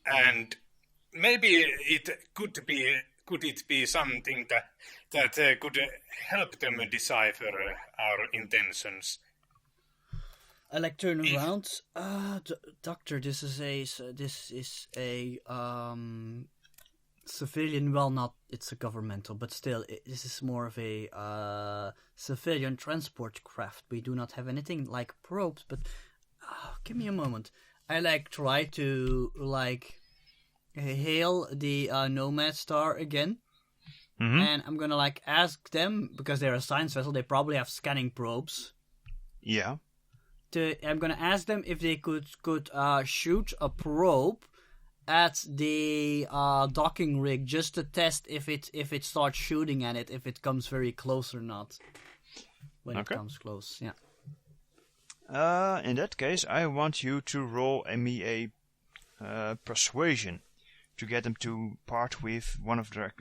and maybe could it be something that could help them decipher our intentions? I like turn around. Doctor, this is a civilian. Well, not it's a governmental, but still, this is more of a civilian transport craft. We do not have anything like probes, but give me a moment. I try to hail the Nomad star again, and I'm gonna ask them because they're a science vessel. They probably have scanning probes. Yeah. I'm gonna ask them if they could shoot a probe at the docking rig just to test if it starts shooting at it, if it comes very close or not. When it comes close, yeah. In that case, I want you to roll me a persuasion to get them to part with one of their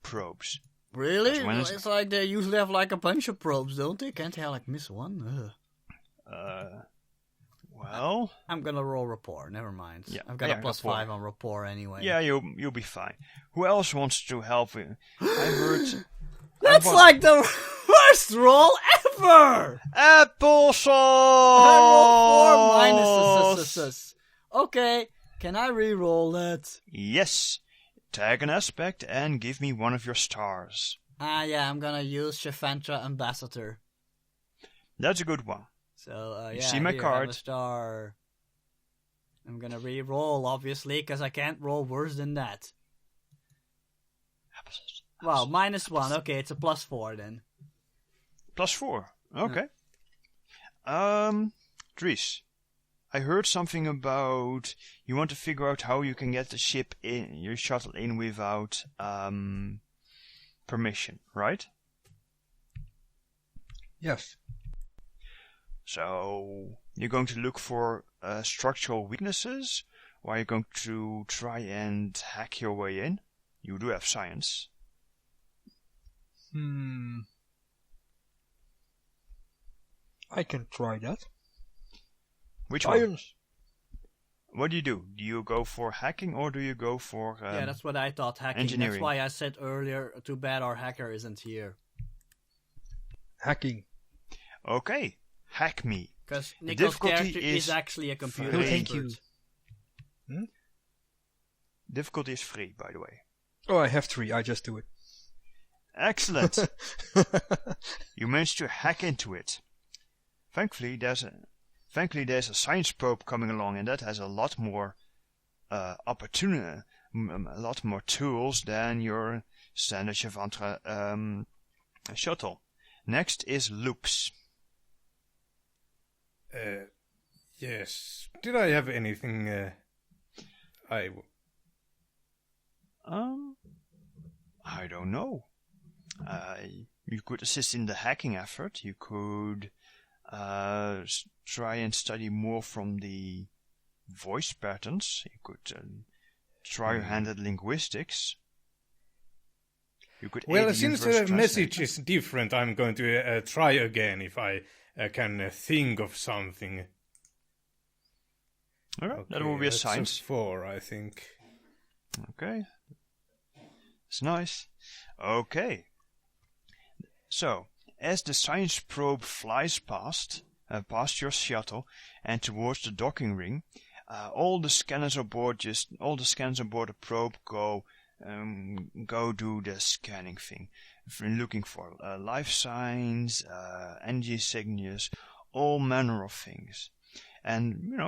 probes. Really? It's like they usually have a bunch of probes, don't they? Can't they miss one? Ugh. Well, I'm gonna roll rapport. Never mind. Yeah, I've got a +5 on rapport anyway. Yeah, you'll be fine. Who else wants to help you? I heard. That's the worst roll ever. Applesauce. I rolled 4 minuses. Okay, can I re-roll that? Yes. Tag an aspect and give me one of your stars. Yeah, I'm gonna use Shafantra Ambassador. That's a good one. So, you see my card. Have a star. I'm gonna re-roll, obviously, because I can't roll worse than that. Well, -1. Okay, it's a +4 then. +4. Okay. Dries, I heard something about you want to figure out how you can get the ship in, your shuttle in without permission, right? Yes. So, you're going to look for structural weaknesses, or are you going to try and hack your way in? You do have science. I can try that. Which science. One? What do? Do you go for hacking, or do you go for yeah, that's what I thought, hacking. Engineering. That's why I said earlier, too bad our hacker isn't here. Hacking. Okay. Hack me. Because Nico's character is actually a computer expert. Thank you. Difficulty is free, by the way. Oh, I have 3. I just do it. Excellent. You managed to hack into it. Thankfully, there's a science probe coming along, and that has a lot more opportunity, a lot more tools than your standard Shavantra shuttle. Next is loops. Yes. Did I have anything? I don't know. You could assist in the hacking effort. You could try and study more from the voice patterns. You could try your hand at linguistics. You could. Well, since the message is different, I'm going to try again if I can think of something. Okay, that will be a science. 4, I think. Okay. It's nice. Okay. So, as the science probe flies past your shuttle and towards the docking ring, all the scanners aboard the probe go do the scanning thing, looking for life signs, energy signatures, all manner of things. And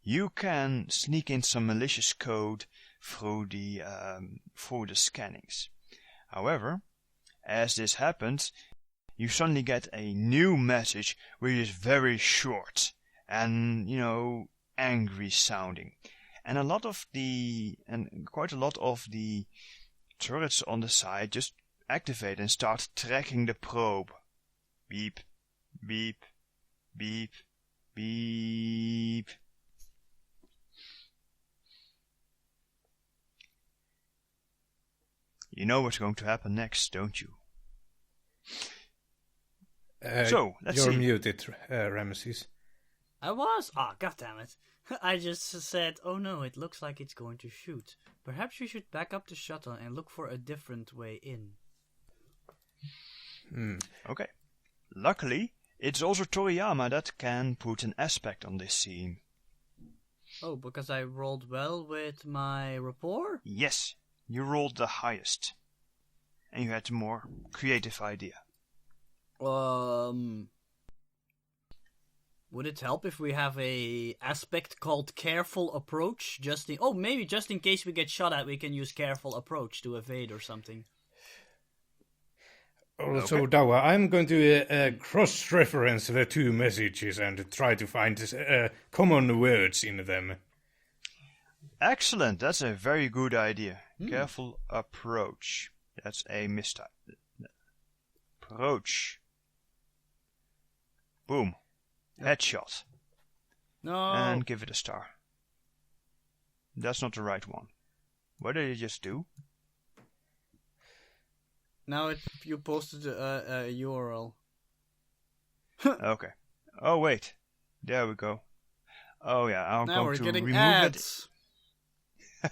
you can sneak in some malicious code through the scannings. However, as this happens, you suddenly get a new message which is very short and angry sounding, and quite a lot of the turrets on the side just activate and start tracking the probe. Beep, beep, beep, beep. You know what's going to happen next, don't you? So, let's see. You're muted, Ramesses. I was? Oh, goddammit. I just said, oh no, it looks like it's going to shoot. Perhaps we should back up the shuttle and look for a different way in. Okay. Luckily, it's also Toriyama that can put an aspect on this scene. Oh, because I rolled well with my rapport? Yes, you rolled the highest. And you had a more creative idea. Would it help if we have a aspect called careful approach? Maybe just in case we get shot at, we can use careful approach to evade or something. Also, okay. Dawa, I'm going to cross-reference the two messages and try to find common words in them. Excellent, that's a very good idea. Careful approach. That's a mistype. Approach. Boom. Headshot. No. And give it a star. That's not the right one. What did you just do? Now you posted a URL. Okay. Oh wait. There we go. Oh yeah, I'm now going to getting remove ads. it.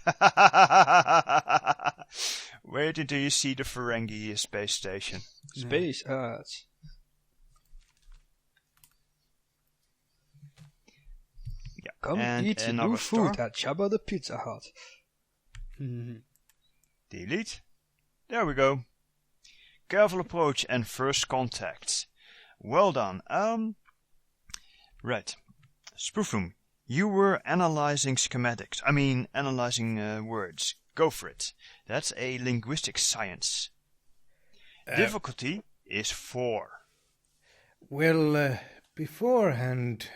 Wait until you see the Ferengi space station. Space ads. Yeah. Come eat new food at Jabba the Pizza Hut. Delete. There we go. Careful approach and first contact. Well done. Right. Spoofroom, you were analyzing schematics. Analyzing words. Go for it. That's a linguistic science. Difficulty is 4. Well, beforehand,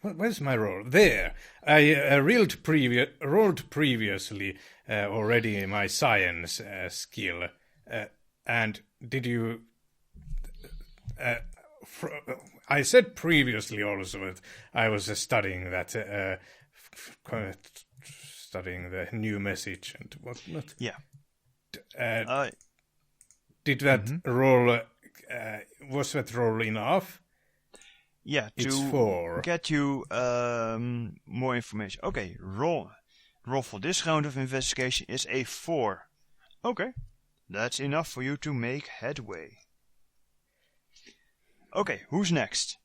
where's my roll? There. I rolled previously already my science skill. And did you... I said previously also that I was studying that, studying the new message and whatnot. Yeah. Did that roll, was that roll enough? Yeah, it's 4. Get you more information. Okay, roll for this round of investigation is a 4. Okay. That's enough for you to make headway. Okay, who's next?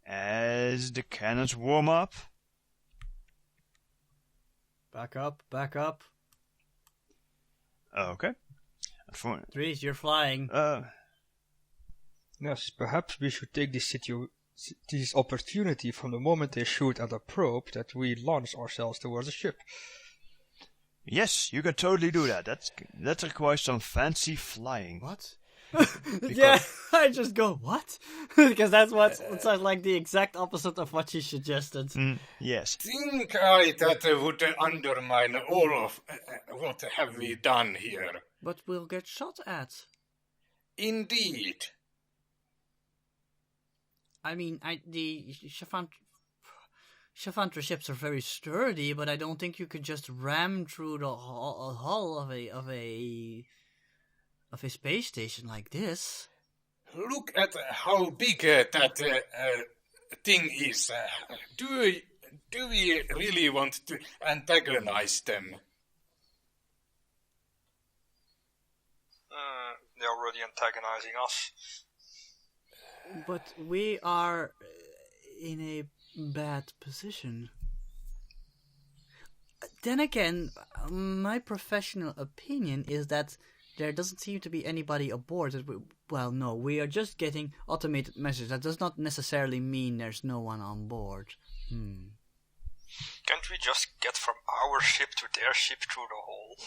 As the cannons warm up. Back up. Okay. Dries, you're flying. Yes, perhaps we should take this opportunity from the moment they shoot at a probe that we launch ourselves towards the ship. Yes, you can totally do that. That requires some fancy flying. What? Yeah, I just go, what? Because that's what sounds like the exact opposite of what you suggested. Yes. Think I that would undermine all of what have we done here. But we'll get shot at. Indeed. I mean, the Shafantra ships are very sturdy, but I don't think you could just ram through the hull of a space station like this. Look at how big that thing is. Do we really want to antagonize them? They're already antagonizing us. But we are in a bad position. Then again, my professional opinion is that there doesn't seem to be anybody aboard. We are just getting automated messages. That does not necessarily mean there's no one on board. Can't we just get from our ship to their ship through the hole?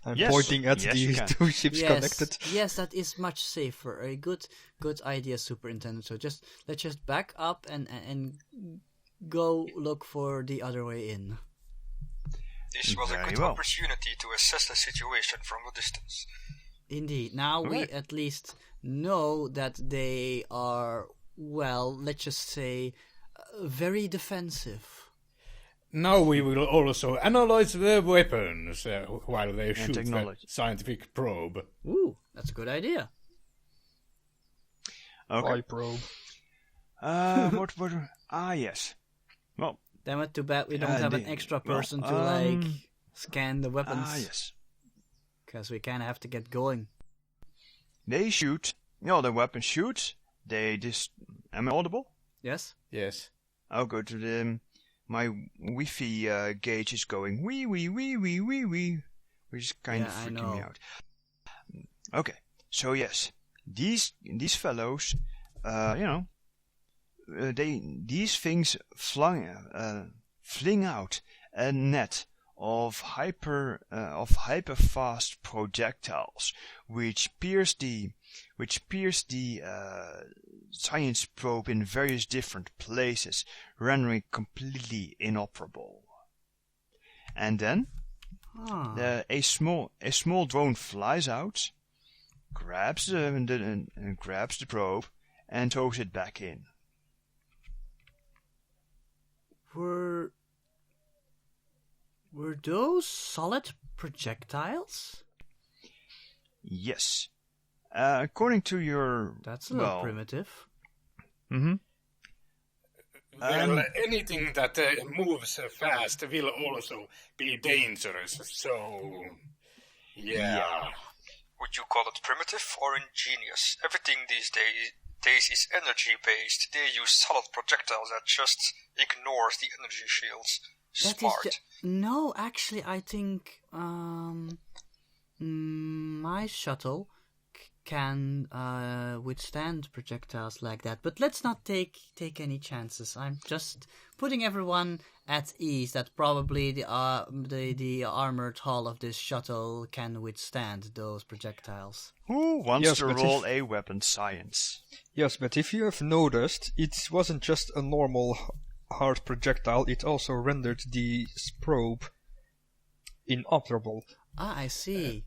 I'm yes. pointing at the two ships connected. Yes, that is much safer. A good idea, Superintendent. So let's just back up and go look for the other way in. This was a good opportunity to assess the situation from a distance. Indeed. Now we at least know that they are, let's just say, very defensive. Now we will also analyze their weapons while they shoot the scientific probe. Ooh, that's a good idea. Okay. Why probe? What? Yes. Well, Damn it, too bad we don't have an extra person to scan the weapons. Yes. Because we kind of have to get going. They shoot. The weapon shoots. They just. Am I audible? Yes? Yes. I'll go to the. My Wi-Fi gauge is going wee, which is kind of freaking me out. Okay, so yes, these fellows, these things fling out a net of hyper fast projectiles, which pierce the science probe in various different places, rendering it completely inoperable. And then a small drone flies out, grabs the probe, and tows it back in. Were those solid projectiles? Yes. According to your... That's a little primitive. Mm-hmm. Well, anything that moves fast will also be dangerous, so... Yeah. Would you call it primitive or ingenious? Everything these days is energy-based. They use solid projectiles that just ignores the energy shields. Smart. No, actually, I think my shuttle can withstand projectiles like that. But let's not take any chances. I'm just putting everyone at ease that probably the armored hull of this shuttle can withstand those projectiles. Who wants to roll a weapon science? Yes, but if you have noticed, it wasn't just a normal hard projectile, it also rendered the probe inoperable. Ah, I see.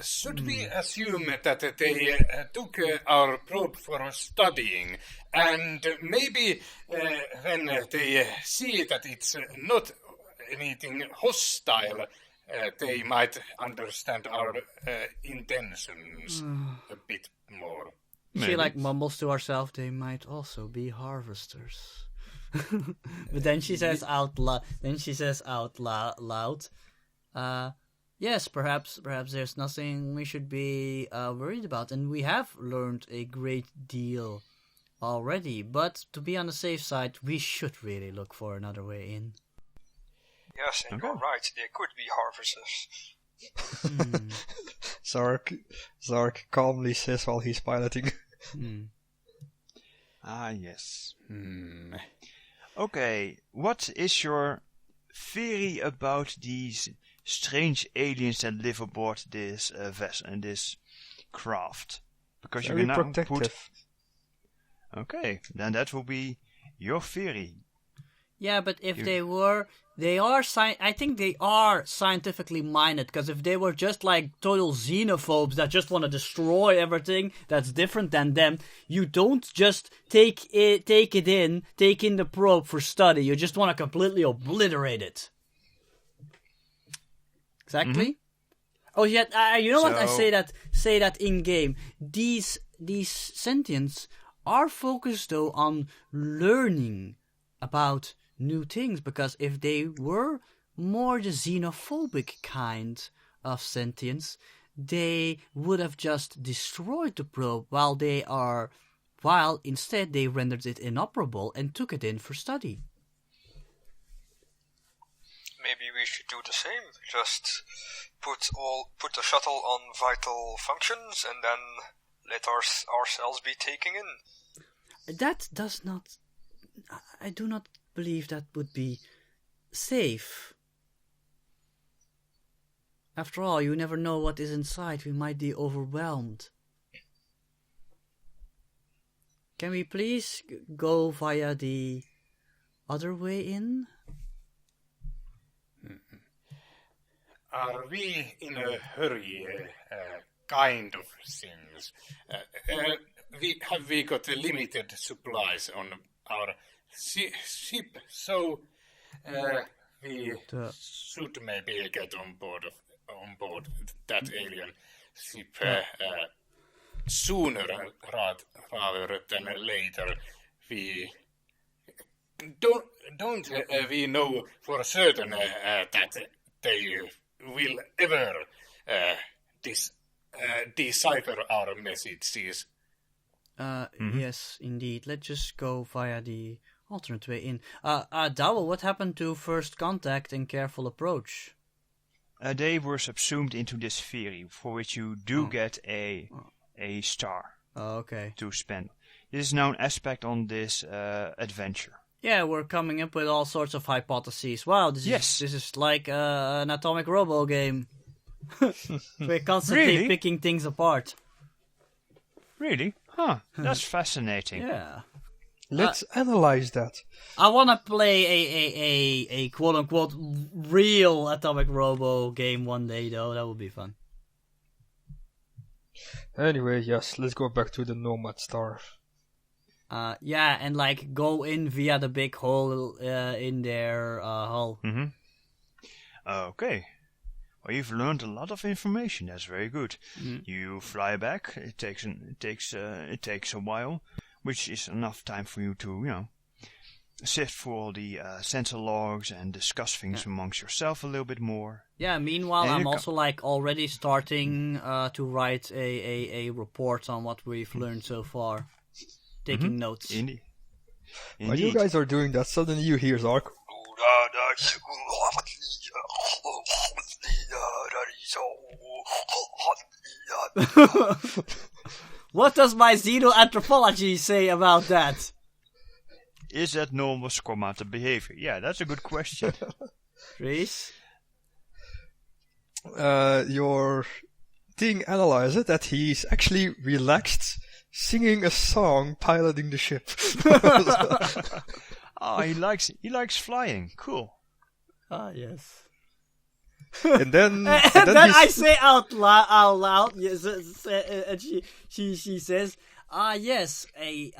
Should we assume that they took our probe for studying, and maybe when they see that it's not anything hostile, they might understand our intentions a bit more? She mumbles to herself, they might also be harvesters. But then she says out loud. Yes, perhaps there's nothing we should be worried about, and we have learned a great deal already. But to be on the safe side, we should really look for another way in. Yes, and you're right. They could be harvesters. Zark calmly says while he's piloting. Ah, yes. Okay, what is your theory about these strange aliens that live aboard this vessel and this craft? Because very you can now protective. Okay, then that will be your theory. Yeah, but if I think they are scientifically minded, because if they were just like total xenophobes that just want to destroy everything that's different than them, you don't just take in the probe for study. You just want to completely obliterate it. Exactly. Mm-hmm. Oh, yeah. You know what? I say that in game. These sentients are focused though on learning about new things, because if they were more the xenophobic kind of sentience, they would have just destroyed the probe while instead they rendered it inoperable and took it in for study. Maybe we should do the same. Just put the shuttle on vital functions and then let ourselves be taken in. That does not... I do not believe that would be safe. After all, you never know what is inside. We might be overwhelmed. Can we please go via the other way in? Are we in a hurry, kind of things? We got limited supplies on our ship, so we should maybe get on board that alien ship sooner rather than later. We don't we know for certain that they will ever decipher our messages? Yes, indeed. Let's just go via the alternate way in. Dowell, what happened to first contact and careful approach? They were subsumed into this theory, for which you do get a star Okay. to spend. This is now an aspect on this adventure. Yeah, we're coming up with all sorts of hypotheses. Wow, this is like an atomic robo game. We're constantly Really? picking things apart. Really? Huh, that's fascinating. Yeah. Let's analyze that. I want to play a quote-unquote real atomic robo game one day, though. That would be fun. Anyway, yes, let's go back to the Nomad star. Yeah, and like go in via the big hole in their hull. Mm-hmm. Okay. Well, you've learned a lot of information. That's very good. You fly back. It takes a while, which is enough time for you to, sift through all the sensor logs and discuss things amongst yourself a little bit more. Yeah. Meanwhile, And I'm also like already starting to write a report on what we've learned so far, taking notes. Indeed. While you guys are doing that, suddenly you hear Zark. What does my xenoanthropology say about that? Is that normal squamata behavior? Yeah, that's a good question. Reese? Your thing analyzes that he's actually relaxed, singing a song, piloting the ship. Oh, he likes flying. Cool. Ah, yes. And then I say out loud, yes, and she says, yes, a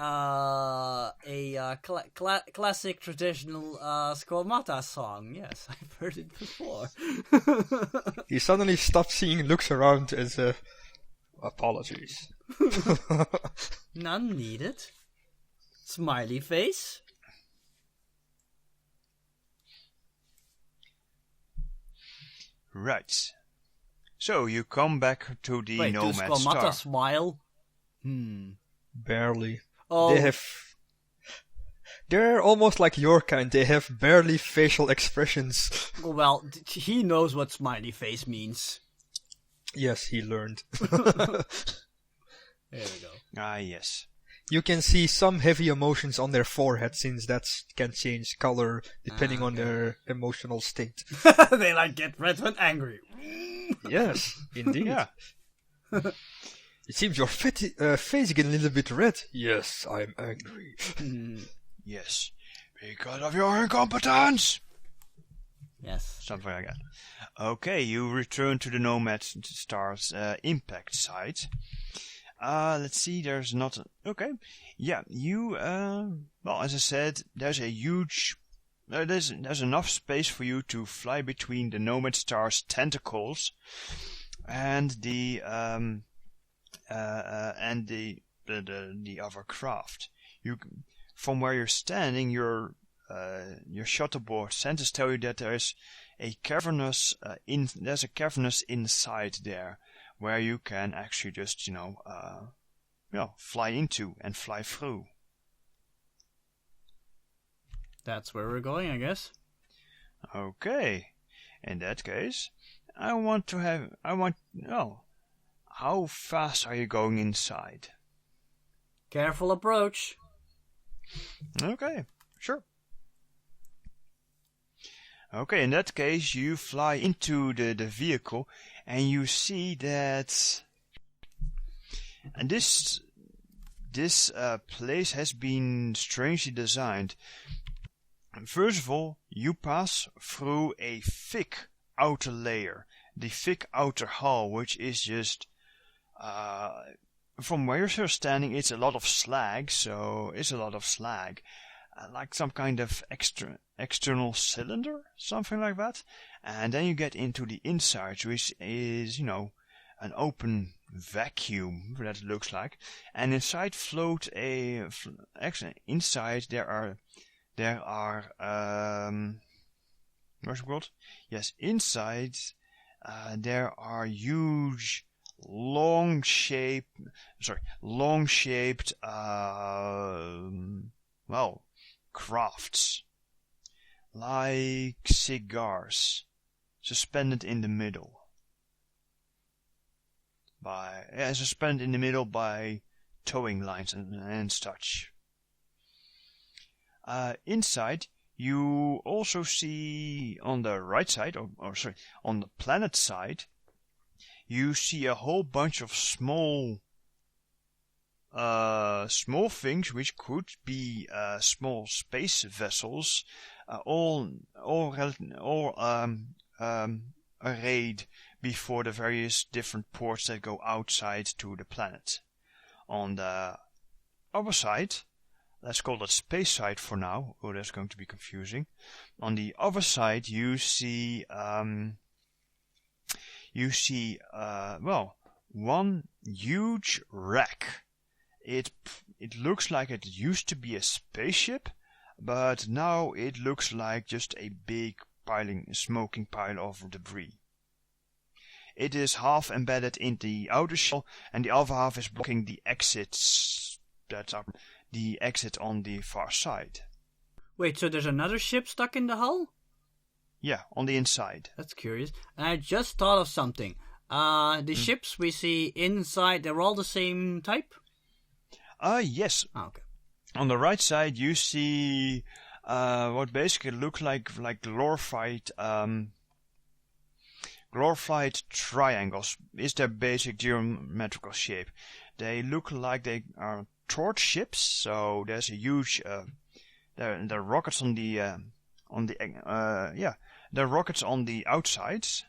classic traditional Squamata song. Yes, I've heard it before. he suddenly stops singing, looks around, and says, "Apologies." None needed. Smiley face. Right. So you come back to the Wait, Nomad does Squamata star. smile? Barely. Oh, They're almost like your kind. They have barely facial expressions. well, he knows what smiley face means. Yes, he learned. There we go. Ah, yes. You can see some heavy emotions on their forehead, since that can change color depending on their emotional state. They like get red when angry. Yes, indeed. Yeah. It seems your face getting a little bit red. Yes, I'm angry. Yes. Because of your incompetence. Yes. Something like that. Okay, you return to the Nomad star's impact site. Let's see, there's not... Okay. Yeah, you... well, as I said, there's a huge... there's enough space for you to fly between the Nomad star's tentacles and the other craft. From where you're standing, your shuttleboard sensors tell you that there's a cavernous inside there where you can actually just fly into and fly through. That's where we're going, I guess. Okay. In that case, how fast are you going inside? Careful approach. Okay, sure. Okay, in that case, you fly into the vehicle and you see that this place has been strangely designed. First of all, you pass through a thick outer layer, the thick outer hull, which is just from where you're standing, it's a lot of slag, like some kind of external cylinder, something like that. And then you get into the inside, which is, an open vacuum, that it looks like. And inside float inside there there are what's it called? Yes, inside there are huge, long-shaped, crafts like cigars suspended in the middle by towing lines and such. Inside, you also see on the right side, on the planet side, you see a whole bunch of small things which could be small space vessels, all arrayed before the various different ports that go outside to the planet. On the other side, let's call it space side for now. Oh, that's going to be confusing. On the other side, you see one huge wreck. It looks like it used to be a spaceship, but now it looks like just a big smoking pile of debris. It is half embedded in the outer shell, and the other half is blocking the exits that are the exit on the far side. Wait, so there's another ship stuck in the hull? Yeah, on the inside. That's curious. And I just thought of something. The ships we see inside, they're all the same type? Yes. Oh, okay. On the right side, you see what basically look like glorified triangles. Is their basic geometrical shape. They look like they are torch ships. So there's a huge the rockets on the rockets on the outsides.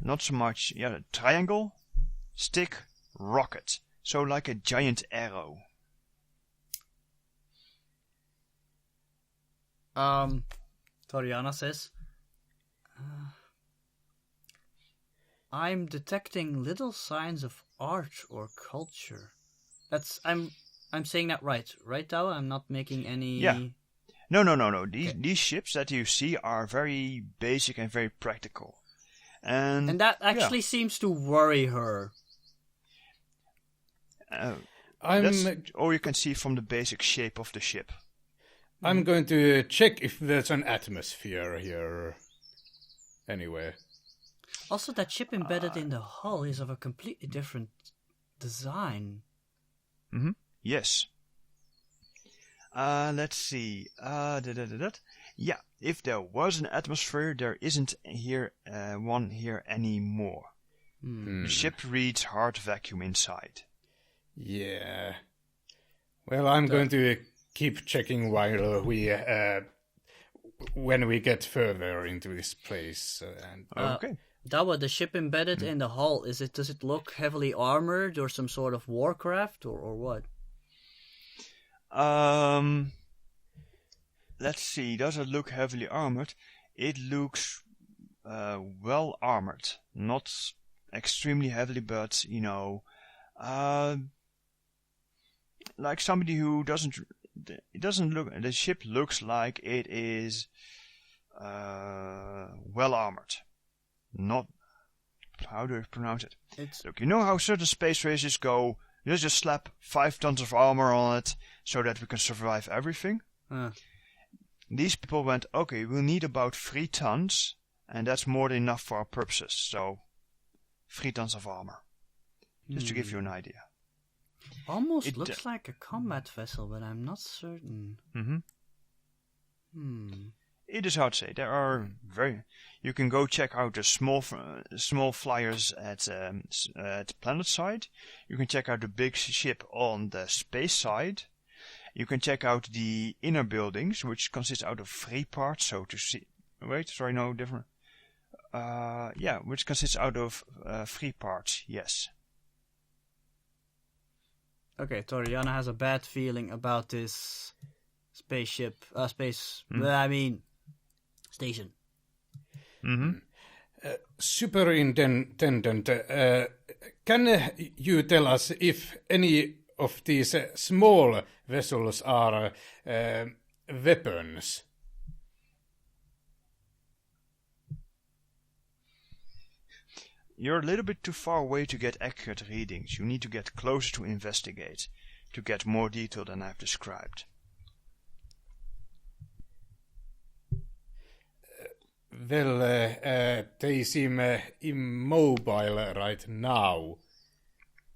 Not so much. Yeah, triangle, stick, rocket. So like a giant arrow. Toriana says, I'm detecting little signs of art or culture. I'm saying that right, Tao? I'm not making any... Yeah. No. These ships that you see are very basic and very practical. And that actually seems to worry her. That's all you can see from the basic shape of the ship. I'm going to check if there's an atmosphere here anywhere. Also, that ship embedded in the hull is of a completely different design. Mm-hmm. Yes. Let's see. Yeah, if there was an atmosphere, there isn't one here anymore. The ship reads hard vacuum inside. Yeah. Well, I'm going to keep checking while when we get further into this place. Okay. Dawa, the ship embedded in the hull, does it look heavily armored or some sort of warcraft or what? Let's see. Does it look heavily armored? It looks well armored. Not extremely heavily, but like somebody who doesn't. It doesn't look. The ship looks like it is well armored. Not. How do I pronounce it? Look, you know how certain space races go. You just slap 5 tons of armor on it so that we can survive everything. These people went, okay, we'll need about 3 tons, and that's more than enough for our purposes. So, 3 tons of armor. Just to give you an idea. Almost looks like a combat vessel, but I'm not certain. It is hard to say. There are you can go check out the small flyers at planet side. You can check out the big ship on the space side. You can check out the inner buildings, which consists out of 3 parts. So to see, different. Which consists out of 3 parts. Yes. Okay, Toriana has a bad feeling about this spaceship, station. Superintendent, can you tell us if any of these small vessels are weapons? You're a little bit too far away to get accurate readings. You need to get closer to investigate, to get more detail than I've described. Well, they seem immobile right now.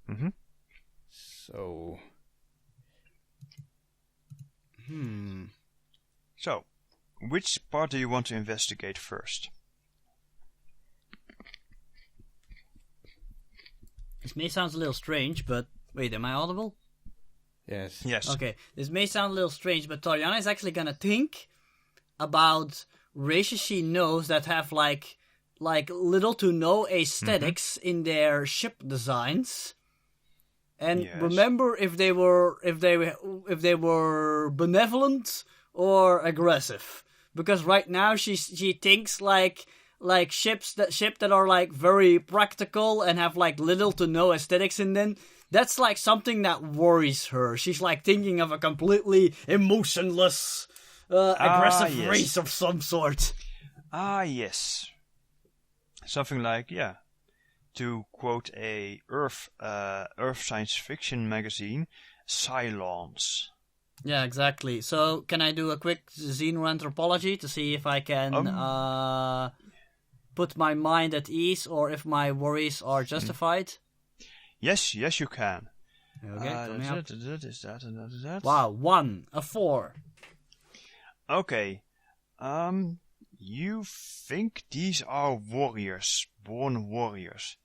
Mm-hmm. So... So, which part do you want to investigate first? This may sound a little strange, but... Wait, am I audible? Yes. Yes. Okay, this may sound a little strange, but Tariana is actually gonna think about races she knows that have like little to no aesthetics in their ship designs, and remember if they were benevolent or aggressive. Because right now she thinks like ships that are like very practical and have like little to no aesthetics in them. That's like something that worries her. She's like thinking of a completely emotionless, aggressive race of some sort. Yes. Something like, to quote a Earth science fiction magazine, Cylons. Yeah, exactly. So, can I do a quick xenoanthropology to see if I can put my mind at ease or if my worries are justified? Yes, you can. Okay, coming up. Is that? Wow, 1, a 4. Okay. You think these are warriors, born warriors.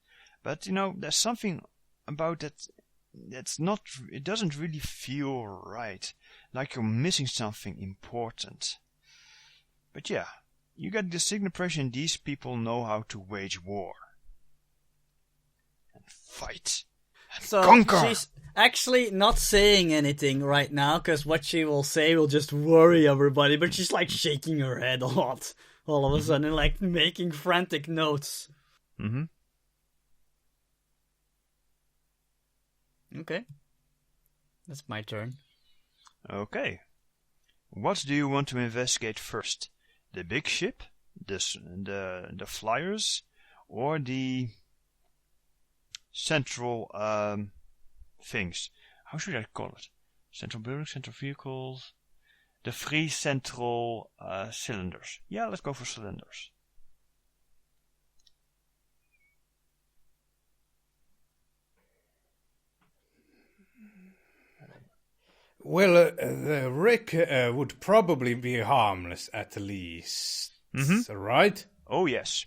But, there's something about that that's not, it doesn't really feel right. Like you're missing something important. But yeah, you get the distinct impression these people know how to wage war. And fight. And conquer! She's actually not saying anything right now, because what she will say will just worry everybody, but she's like shaking her head a lot. All of a sudden, like making frantic notes. Mm-hmm. Okay. That's my turn. Okay. What do you want to investigate first? The big ship? The flyers? Or the central things? How should I call it? Central buildings, central vehicles? The 3 central cylinders. Yeah, let's go for cylinders. Well, the wreck would probably be harmless at least, right? Oh, yes.